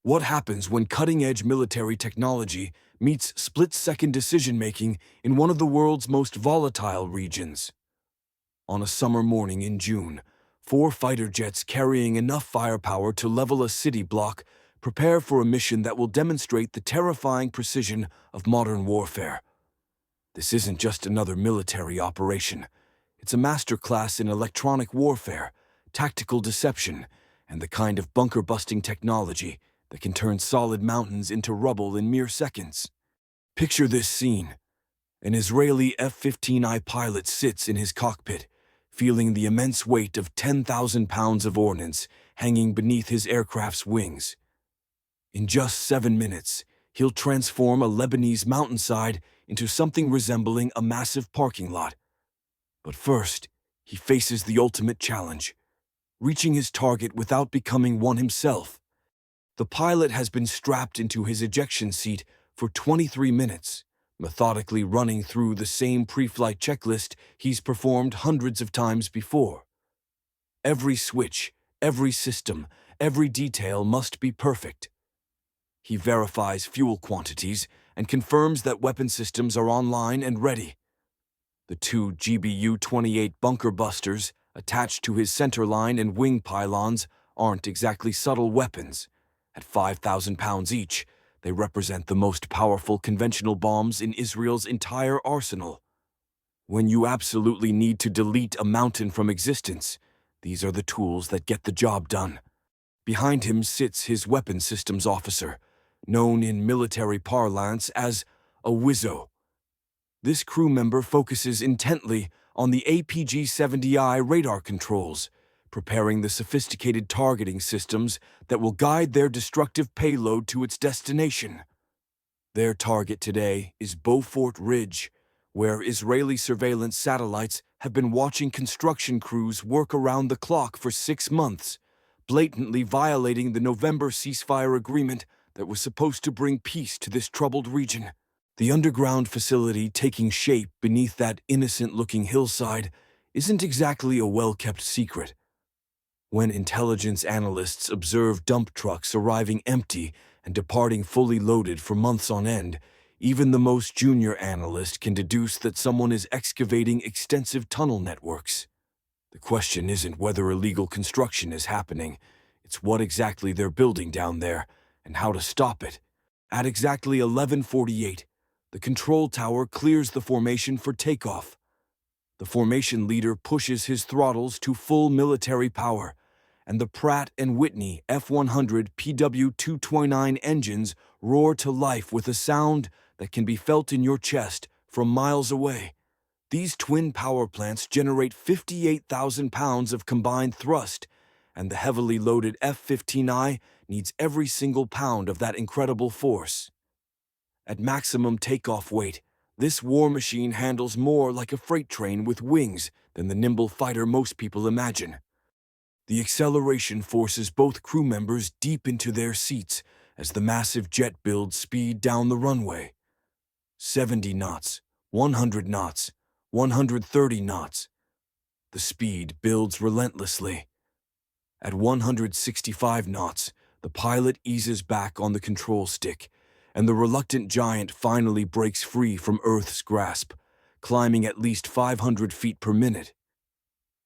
What happens when cutting-edge military technology meets split-second decision-making in one of the world's most volatile regions? On a summer morning in June, 4 fighter jets carrying enough firepower to level a city block prepare for a mission that will demonstrate the terrifying precision of modern warfare. This isn't just another military operation. It's a masterclass in electronic warfare, tactical deception, and the kind of bunker-busting technology that can turn solid mountains into rubble in mere seconds. Picture this scene. An Israeli F-15I pilot sits in his cockpit, feeling the immense weight of 10,000 pounds of ordnance hanging beneath his aircraft's wings. In just 7 minutes, he'll transform a Lebanese mountainside into something resembling a massive parking lot. But first, he faces the ultimate challenge, reaching his target without becoming one himself. The pilot has been strapped into his ejection seat for 23 minutes, methodically running through the same pre-flight checklist he's performed hundreds of times before. Every switch, every system, every detail must be perfect. He verifies fuel quantities and confirms that weapon systems are online and ready. The 2 GBU-28 bunker busters attached to his centerline and wing pylons aren't exactly subtle weapons. At 5,000 pounds each, they represent the most powerful conventional bombs in Israel's entire arsenal. When you absolutely need to delete a mountain from existence, these are the tools that get the job done. Behind him sits his weapons systems officer, known in military parlance as a WISO. This crew member focuses intently on the APG-70I radar controls, preparing the sophisticated targeting systems that will guide their destructive payload to its destination. Their target today is Beaufort Ridge, where Israeli surveillance satellites have been watching construction crews work around the clock for 6 months, blatantly violating the November ceasefire agreement that was supposed to bring peace to this troubled region. The underground facility taking shape beneath that innocent-looking hillside isn't exactly a well-kept secret. When intelligence analysts observe dump trucks arriving empty and departing fully loaded for months on end, even the most junior analyst can deduce that someone is excavating extensive tunnel networks. The question isn't whether illegal construction is happening, it's what exactly they're building down there and how to stop it. At exactly 11:48, the control tower clears the formation for takeoff. The formation leader pushes his throttles to full military power, and the Pratt & Whitney F-100 PW-229 engines roar to life with a sound that can be felt in your chest from miles away. These twin power plants generate 58,000 pounds of combined thrust, and the heavily loaded F-15I needs every single pound of that incredible force. At maximum takeoff weight, this war machine handles more like a freight train with wings than the nimble fighter most people imagine. The acceleration forces both crew members deep into their seats as the massive jet builds speed down the runway. 70 knots, 100 knots, 130 knots. The speed builds relentlessly. At 165 knots, the pilot eases back on the control stick, and the reluctant giant finally breaks free from Earth's grasp, climbing at least 500 feet per minute.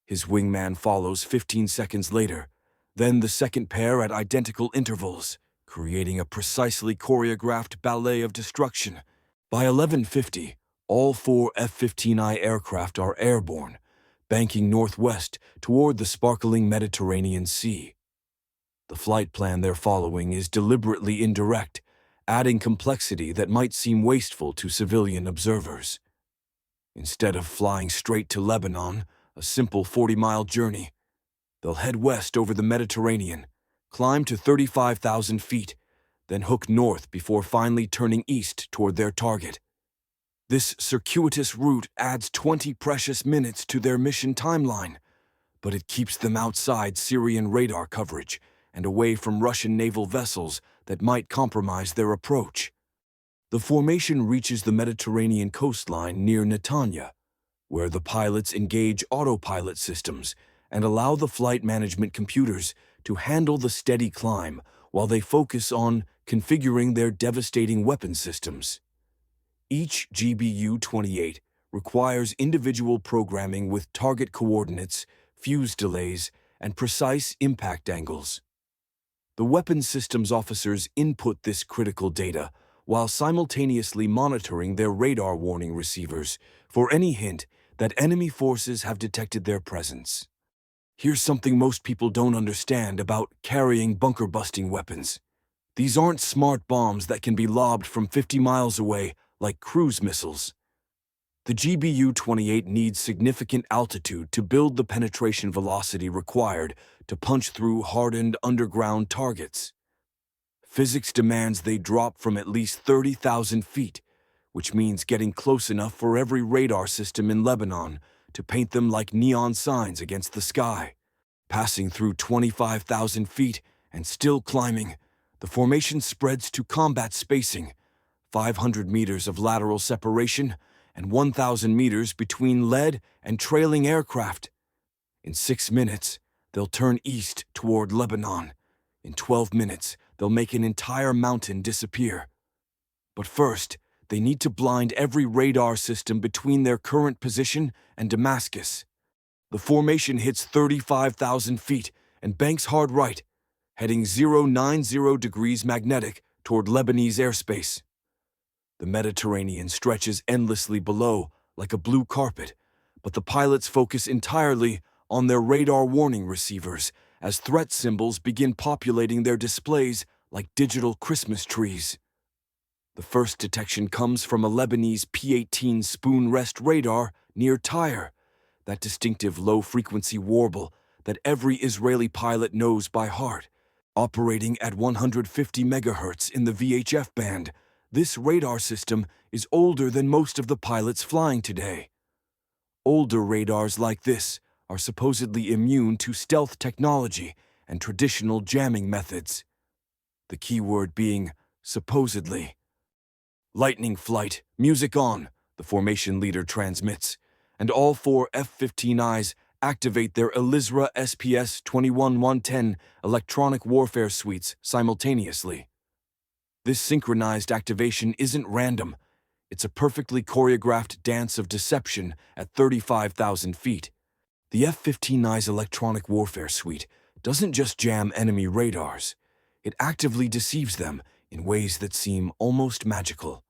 His wingman follows 15 seconds later, then the second pair at identical intervals, creating a precisely choreographed ballet of destruction. By 11:50, all 4 F-15I aircraft are airborne, banking northwest toward the sparkling Mediterranean Sea. The flight plan they're following is deliberately indirect, adding complexity that might seem wasteful to civilian observers. Instead of flying straight to Lebanon, a simple 40-mile journey, they'll head west over the Mediterranean, climb to 35,000 feet, then hook north before finally turning east toward their target. This circuitous route adds 20 precious minutes to their mission timeline, but it keeps them outside Syrian radar coverage and away from Russian naval vessels that might compromise their approach. The formation reaches the Mediterranean coastline near Netanya, where the pilots engage autopilot systems and allow the flight management computers to handle the steady climb while they focus on configuring their devastating weapon systems. Each GBU-28 requires individual programming with target coordinates, fuse delays, and precise impact angles. The weapons systems officers input this critical data while simultaneously monitoring their radar warning receivers for any hint that enemy forces have detected their presence. Here's something most people don't understand about carrying bunker-busting weapons. These aren't smart bombs that can be lobbed from 50 miles away like cruise missiles. The GBU-28 needs significant altitude to build the penetration velocity required to punch through hardened underground targets. Physics demands they drop from at least 30,000 feet, which means getting close enough for every radar system in Lebanon to paint them like neon signs against the sky. Passing through 25,000 feet and still climbing, the formation spreads to combat spacing, 500 meters of lateral separation, and 1,000 meters between lead and trailing aircraft. In 6 minutes, they'll turn east toward Lebanon. In 12 minutes, they'll make an entire mountain disappear. But first, they need to blind every radar system between their current position and Damascus. The formation hits 35,000 feet and banks hard right, heading 090 degrees magnetic toward Lebanese airspace. The Mediterranean stretches endlessly below, like a blue carpet, but the pilots focus entirely on their radar warning receivers as threat symbols begin populating their displays like digital Christmas trees. The first detection comes from a Lebanese P-18 spoon rest radar near Tyre, that distinctive low-frequency warble that every Israeli pilot knows by heart. Operating at 150 megahertz in the VHF band, this radar system is older than most of the pilots flying today. Older radars like this are supposedly immune to stealth technology and traditional jamming methods. The key word being supposedly. Lightning flight, music on, the formation leader transmits, and all 4 F-15Is activate their Elisra SPS 21110 electronic warfare suites simultaneously. This synchronized activation isn't random. It's a perfectly choreographed dance of deception at 35,000 feet. The F-15I's electronic warfare suite doesn't just jam enemy radars. It actively deceives them in ways that seem almost magical.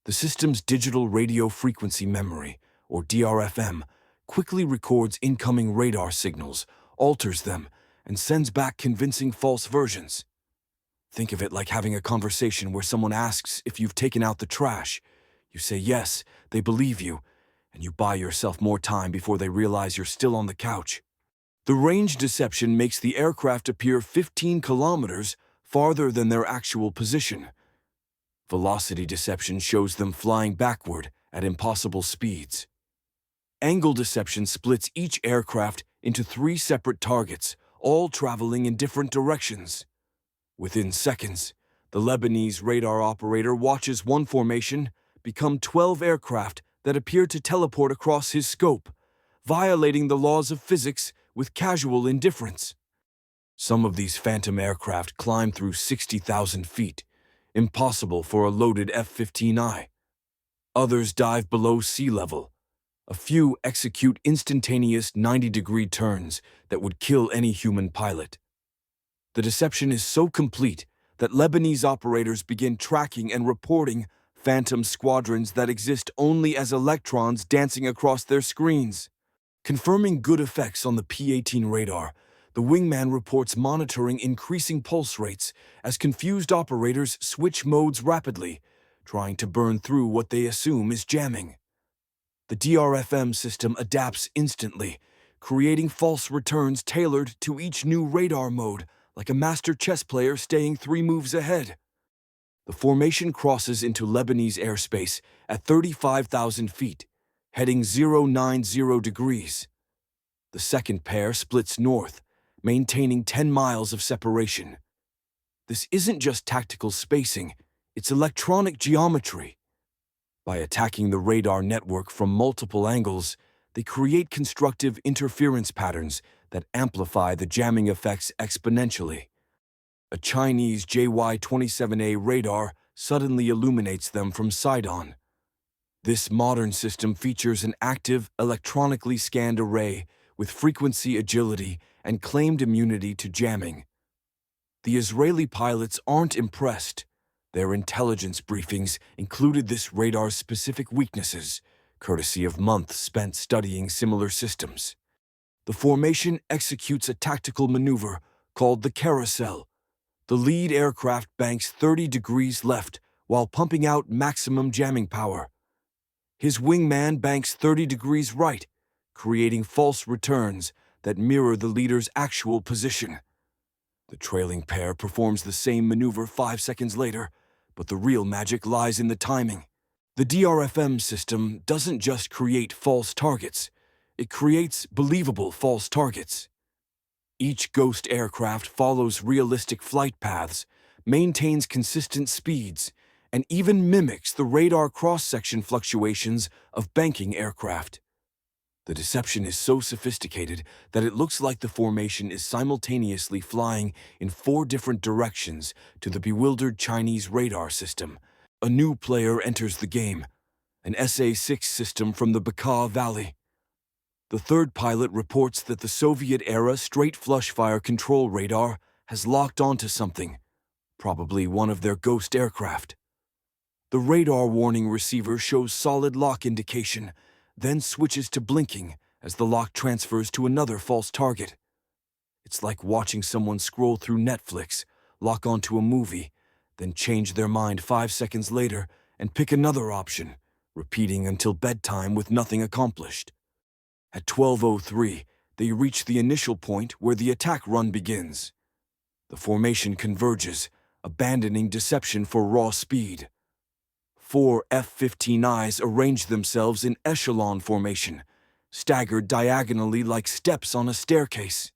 The system's digital radio frequency memory, or DRFM, quickly records incoming radar signals, alters them, and sends back convincing false versions. Think of it like having a conversation where someone asks if you've taken out the trash. You say yes, they believe you, and you buy yourself more time before they realize you're still on the couch. The range deception makes the aircraft appear 15 kilometers farther than their actual position. Velocity deception shows them flying backward at impossible speeds. Angle deception splits each aircraft into 3 separate targets, all traveling in different directions. Within seconds, the Lebanese radar operator watches one formation become 12 aircraft that appear to teleport across his scope, violating the laws of physics with casual indifference. Some of these phantom aircraft climb through 60,000 feet, impossible for a loaded F-15I. Others dive below sea level. A few execute instantaneous 90-degree turns that would kill any human pilot. The deception is so complete that Lebanese operators begin tracking and reporting phantom squadrons that exist only as electrons dancing across their screens. Confirming good effects on the P-18 radar, the wingman reports monitoring increasing pulse rates as confused operators switch modes rapidly, trying to burn through what they assume is jamming. The DRFM system adapts instantly, creating false returns tailored to each new radar mode, like a master chess player staying 3 moves ahead. The formation crosses into Lebanese airspace at 35,000 feet, heading 090 degrees. The second pair splits north, maintaining 10 miles of separation. This isn't just tactical spacing, it's electronic geometry. By attacking the radar network from multiple angles, they create constructive interference patterns that amplify the jamming effects exponentially. A Chinese JY-27A radar suddenly illuminates them from side on. This modern system features an active, electronically scanned array with frequency agility and claimed immunity to jamming. The Israeli pilots aren't impressed. Their intelligence briefings included this radar's specific weaknesses, courtesy of months spent studying similar systems. The formation executes a tactical maneuver called the carousel. The lead aircraft banks 30 degrees left while pumping out maximum jamming power. His wingman banks 30 degrees right, creating false returns that mirror the leader's actual position. The trailing pair performs the same maneuver 5 seconds later, but the real magic lies in the timing. The DRFM system doesn't just create false targets, it creates believable false targets. Each ghost aircraft follows realistic flight paths, maintains consistent speeds, and even mimics the radar cross-section fluctuations of banking aircraft. The deception is so sophisticated that it looks like the formation is simultaneously flying in 4 different directions to the bewildered Chinese radar system. A new player enters the game, an SA-6 system from the Bekaa Valley. The third pilot reports that the Soviet-era straight-flush-fire control radar has locked onto something, probably one of their ghost aircraft. The radar warning receiver shows solid lock indication, then switches to blinking as the lock transfers to another false target. It's like watching someone scroll through Netflix, lock onto a movie, then change their mind 5 seconds later and pick another option, repeating until bedtime with nothing accomplished. At 12:03, they reach the initial point where the attack run begins. The formation converges, abandoning deception for raw speed. 4 F-15Is arrange themselves in echelon formation, staggered diagonally like steps on a staircase.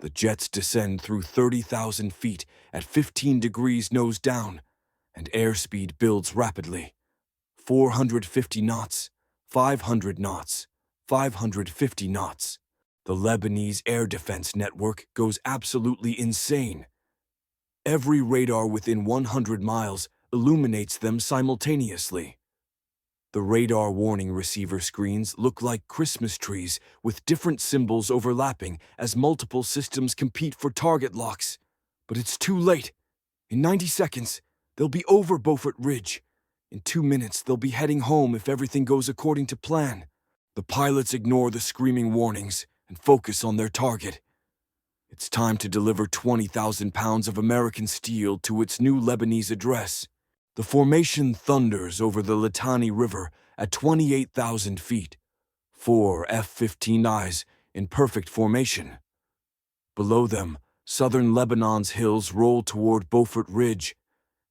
The jets descend through 30,000 feet at 15 degrees nose down, and airspeed builds rapidly. 450 knots, 500 knots, 550 knots. The Lebanese air defense network goes absolutely insane. Every radar within 100 miles illuminates them simultaneously. The radar warning receiver screens look like Christmas trees with different symbols overlapping as multiple systems compete for target locks. But it's too late. In 90 seconds, they'll be over Beaufort Ridge. In 2 minutes, they'll be heading home if everything goes according to plan. The pilots ignore the screaming warnings and focus on their target. It's time to deliver 20,000 pounds of American steel to its new Lebanese address. The formation thunders over the Litani River at 28,000 feet. 4 F-15Is in perfect formation. Below them, southern Lebanon's hills roll toward Beaufort Ridge,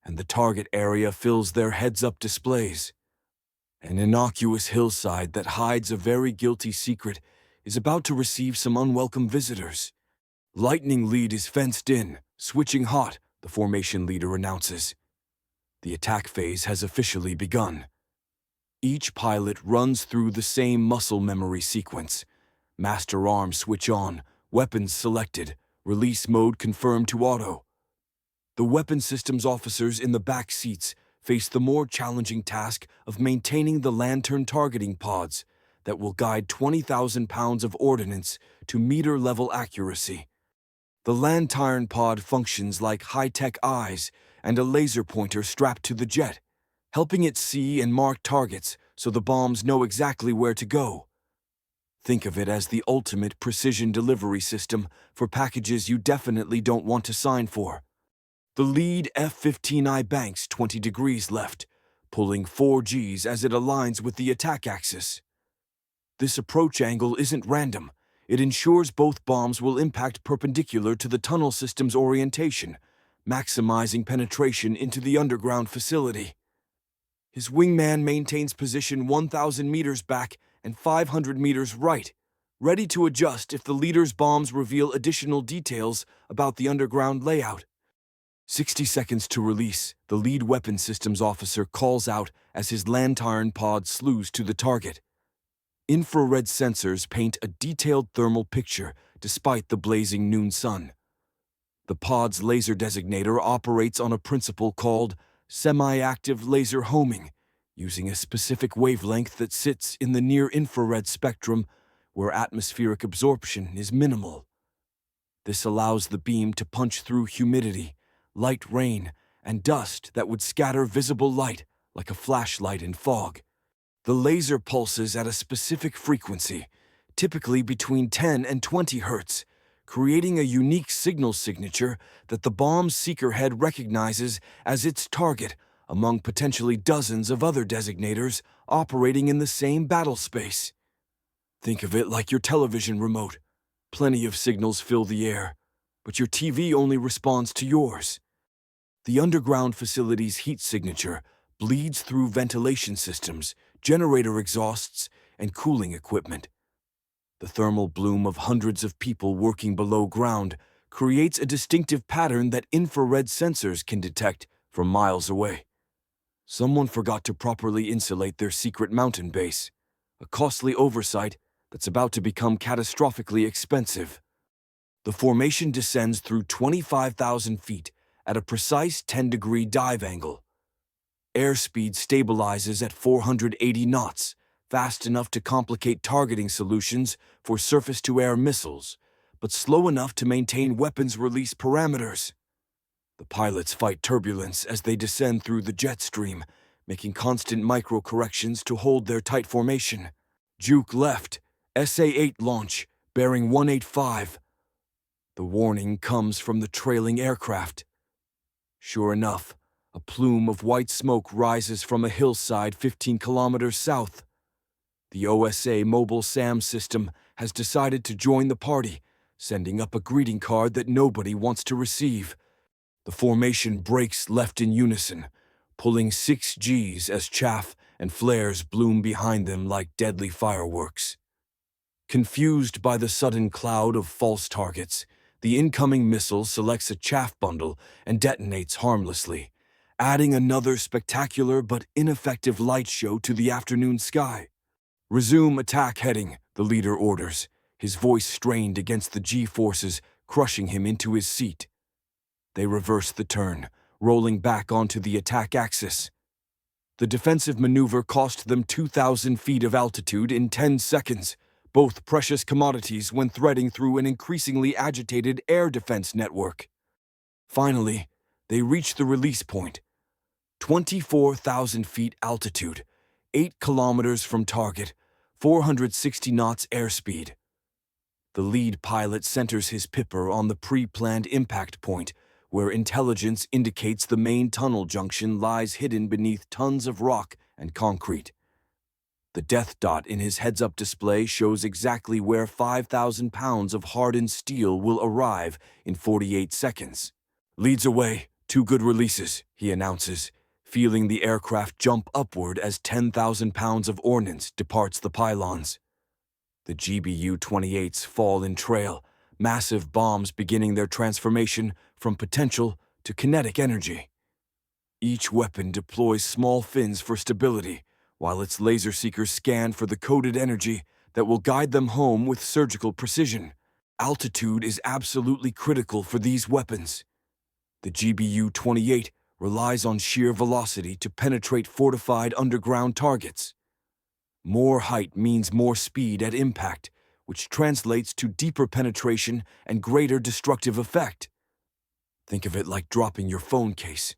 and the target area fills their heads-up displays. An innocuous hillside that hides a very guilty secret is about to receive some unwelcome visitors. Lightning lead is fenced in, switching hot, the formation leader announces. The attack phase has officially begun. Each pilot runs through the same muscle memory sequence. Master arms switch on, weapons selected, release mode confirmed to auto. The weapon systems officers in the back seats face the more challenging task of maintaining the LANTIRN targeting pods that will guide 20,000 pounds of ordnance to meter-level accuracy. The LANTIRN pod functions like high-tech eyes and a laser pointer strapped to the jet, helping it see and mark targets so the bombs know exactly where to go. Think of it as the ultimate precision delivery system for packages you definitely don't want to sign for. The lead F-15I banks 20 degrees left, pulling 4 Gs as it aligns with the attack axis. This approach angle isn't random. It ensures both bombs will impact perpendicular to the tunnel system's orientation, maximizing penetration into the underground facility. His wingman maintains position 1,000 meters back and 500 meters right, ready to adjust if the leader's bombs reveal additional details about the underground layout. 60 seconds to release, the lead weapon systems officer calls out as his LANTIRN pod slews to the target. Infrared sensors paint a detailed thermal picture despite the blazing noon sun. The pod's laser designator operates on a principle called semi-active laser homing, using a specific wavelength that sits in the near-infrared spectrum where atmospheric absorption is minimal. This allows the beam to punch through humidity, light rain, and dust that would scatter visible light like a flashlight in fog. The laser pulses at a specific frequency, typically between 10 and 20 hertz, creating a unique signal signature that the bomb's seeker head recognizes as its target among potentially dozens of other designators operating in the same battle space. Think of it like your television remote. Plenty of signals fill the air, but your TV only responds to yours. The underground facility's heat signature bleeds through ventilation systems, generator exhausts, and cooling equipment. The thermal bloom of hundreds of people working below ground creates a distinctive pattern that infrared sensors can detect from miles away. Someone forgot to properly insulate their secret mountain base, a costly oversight that's about to become catastrophically expensive. The formation descends through 25,000 feet at a precise 10-degree dive angle. Airspeed stabilizes at 480 knots, fast enough to complicate targeting solutions for surface-to-air missiles, but slow enough to maintain weapons release parameters. The pilots fight turbulence as they descend through the jet stream, making constant micro-corrections to hold their tight formation. Juke left, SA-8 launch, bearing 185. The warning comes from the trailing aircraft. Sure enough, a plume of white smoke rises from a hillside 15 kilometers south. The OSA mobile SAM system has decided to join the party, sending up a greeting card that nobody wants to receive. The formation breaks left in unison, pulling 6 Gs as chaff and flares bloom behind them like deadly fireworks. Confused by the sudden cloud of false targets, the incoming missile selects a chaff bundle and detonates harmlessly, adding another spectacular but ineffective light show to the afternoon sky. "Resume attack heading," the leader orders, his voice strained against the G-forces crushing him into his seat. They reverse the turn, rolling back onto the attack axis. The defensive maneuver cost them 2,000 feet of altitude in 10 seconds, both precious commodities when threading through an increasingly agitated air defense network. Finally, they reach the release point, 24,000 feet altitude, 8 kilometers from target, 460 knots airspeed. The lead pilot centers his pipper on the pre-planned impact point, where intelligence indicates the main tunnel junction lies hidden beneath tons of rock and concrete. The death dot in his heads-up display shows exactly where 5,000 pounds of hardened steel will arrive in 48 seconds. "Leads away, 2 good releases," he announces, feeling the aircraft jump upward as 10,000 pounds of ordnance departs the pylons. The GBU-28s fall in trail, massive bombs beginning their transformation from potential to kinetic energy. Each weapon deploys small fins for stability, while its laser seekers scan for the coded energy that will guide them home with surgical precision. Altitude is absolutely critical for these weapons. The GBU-28 relies on sheer velocity to penetrate fortified underground targets. More height means more speed at impact, which translates to deeper penetration and greater destructive effect. Think of it like dropping your phone case.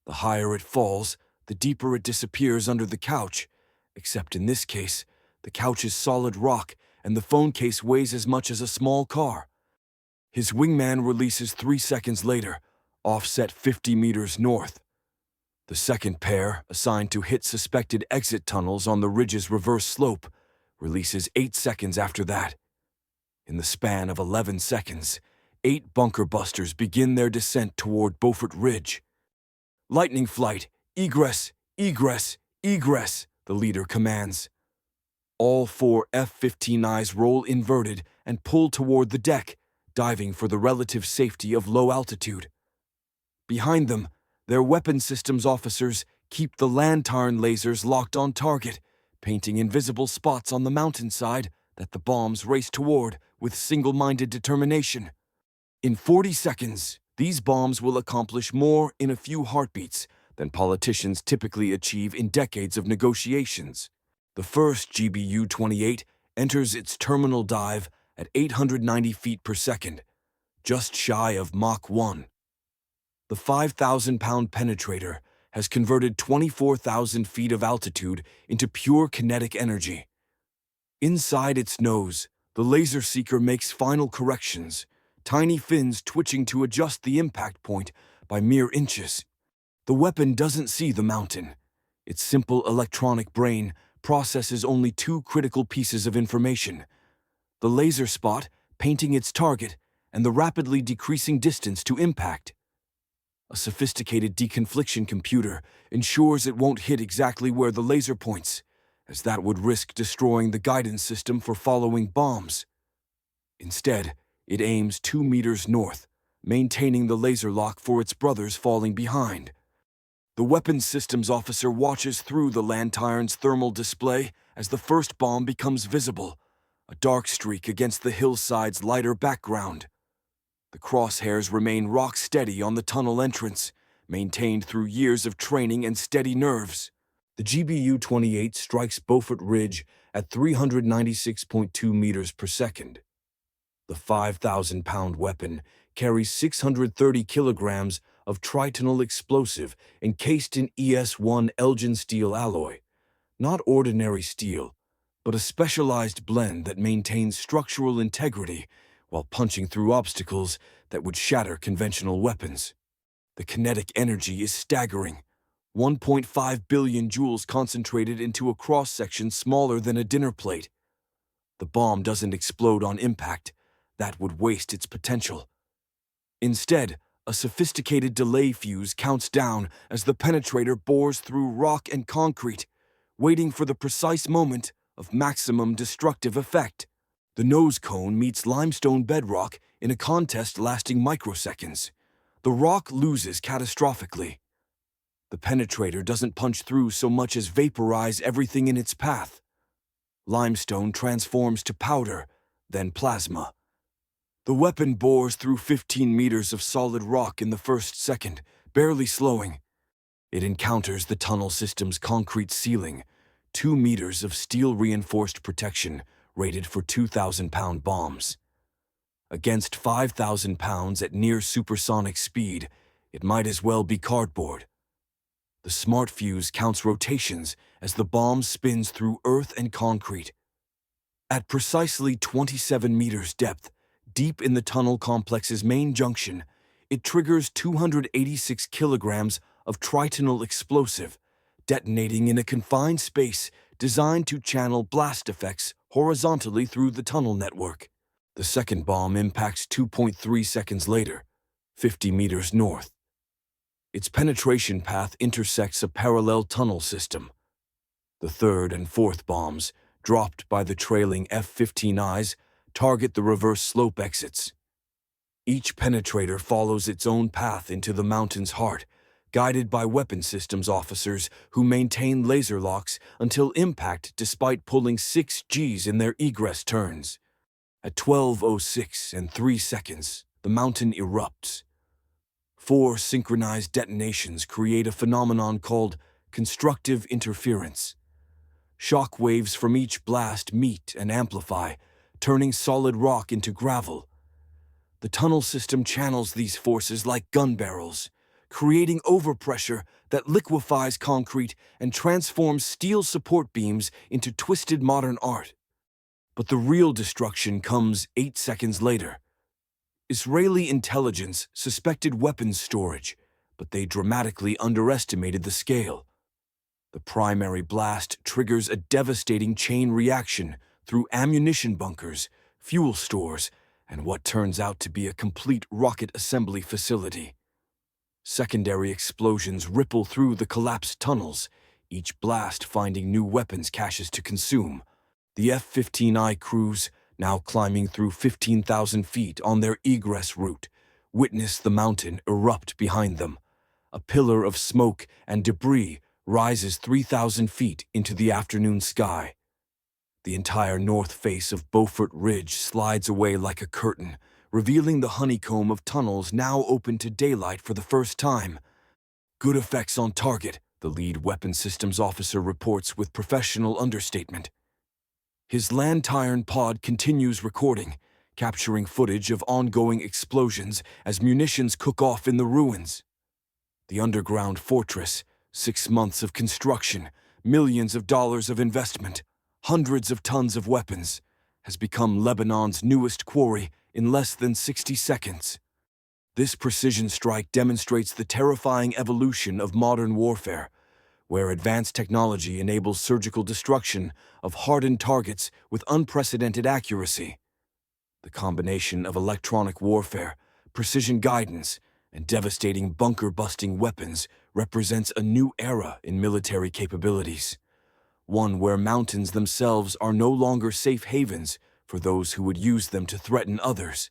The higher it falls, the deeper it disappears under the couch, except in this case, the couch is solid rock and the phone case weighs as much as a small car. His wingman releases 3 seconds later, offset 50 meters north. The second pair, assigned to hit suspected exit tunnels on the ridge's reverse slope, releases 8 seconds after that. In the span of 11 seconds, 8 bunker busters begin their descent toward Beaufort Ridge. "Lightning flight, egress, egress, egress," the leader commands. All 4 F-15Is roll inverted and pull toward the deck, diving for the relative safety of low altitude. Behind them, their weapon systems officers keep the LANTIRN lasers locked on target, painting invisible spots on the mountainside that the bombs race toward with single-minded determination. In 40 seconds, These bombs will accomplish more in a few heartbeats than politicians typically achieve in decades of negotiations. The first GBU-28 enters its terminal dive at 890 feet per second, just shy of Mach 1. The 5,000-pound penetrator has converted 24,000 feet of altitude into pure kinetic energy. Inside its nose, the laser seeker makes final corrections, tiny fins twitching to adjust the impact point by mere inches. The weapon doesn't see the mountain. Its simple electronic brain processes only two critical pieces of information: the laser spot painting its target and the rapidly decreasing distance to impact. A sophisticated deconfliction computer ensures it won't hit exactly where the laser points, as that would risk destroying the guidance system for following bombs. Instead, it aims 2 meters north, maintaining the laser lock for its brothers falling behind. The weapons systems officer watches through the LANTIRN's thermal display as the first bomb becomes visible, a dark streak against the hillside's lighter background. The crosshairs remain rock-steady on the tunnel entrance, maintained through years of training and steady nerves. The GBU-28 strikes Beaufort Ridge at 396.2 meters per second. The 5,000-pound weapon carries 630 kilograms of tritonal explosive encased in ES-1 Elgin steel alloy. Not ordinary steel, but a specialized blend that maintains structural integrity while punching through obstacles that would shatter conventional weapons. The kinetic energy is staggering, 1.5 billion joules concentrated into a cross-section smaller than a dinner plate. The bomb doesn't explode on impact. That would waste its potential. Instead, a sophisticated delay fuse counts down as the penetrator bores through rock and concrete, waiting for the precise moment of maximum destructive effect. The nose cone meets limestone bedrock in a contest lasting microseconds. The rock loses catastrophically. The penetrator doesn't punch through so much as vaporize everything in its path. Limestone transforms to powder, then plasma. The weapon bores through 15 meters of solid rock in the first second, barely slowing. It encounters the tunnel system's concrete ceiling, 2 meters of steel-reinforced protection, rated for 2,000-pound bombs. Against 5,000 pounds at near supersonic speed, it might as well be cardboard. The smart fuse counts rotations as the bomb spins through earth and concrete. At precisely 27 meters depth, deep in the tunnel complex's main junction, it triggers 286 kilograms of tritonal explosive, detonating in a confined space designed to channel blast effects horizontally through the tunnel network. The second bomb impacts 2.3 seconds later, 50 meters north. Its penetration path intersects a parallel tunnel system. The third and fourth bombs, dropped by the trailing F-15Is, target the reverse slope exits. Each penetrator follows its own path into the mountain's heart, guided by weapon systems officers who maintain laser locks until impact despite pulling 6 Gs in their egress turns. At 12:06 and 3 seconds, the mountain erupts. 4 synchronized detonations create a phenomenon called constructive interference. Shock waves from each blast meet and amplify, turning solid rock into gravel. The tunnel system channels these forces like gun barrels, creating overpressure that liquefies concrete and transforms steel support beams into twisted modern art. But the real destruction comes 8 seconds later. Israeli intelligence suspected weapons storage, but they dramatically underestimated the scale. The primary blast triggers a devastating chain reaction through ammunition bunkers, fuel stores, and what turns out to be a complete rocket assembly facility. Secondary explosions ripple through the collapsed tunnels, each blast finding new weapons caches to consume. The F-15I crews, now climbing through 15,000 feet on their egress route, witness the mountain erupt behind them. A pillar of smoke and debris rises 3,000 feet into the afternoon sky. The entire north face of Beaufort Ridge slides away like a curtain, revealing the honeycomb of tunnels now open to daylight for the first time. Good effects on target, the lead weapon systems officer reports with professional understatement. His LANTIRN pod continues recording, capturing footage of ongoing explosions as munitions cook off in the ruins. The underground fortress, 6 months of construction, millions of dollars of investment, hundreds of tons of weapons, has become Lebanon's newest quarry in less than 60 seconds. This precision strike demonstrates the terrifying evolution of modern warfare, where advanced technology enables surgical destruction of hardened targets with unprecedented accuracy. The combination of electronic warfare, precision guidance, and devastating bunker-busting weapons represents a new era in military capabilities, one where mountains themselves are no longer safe havens for those who would use them to threaten others.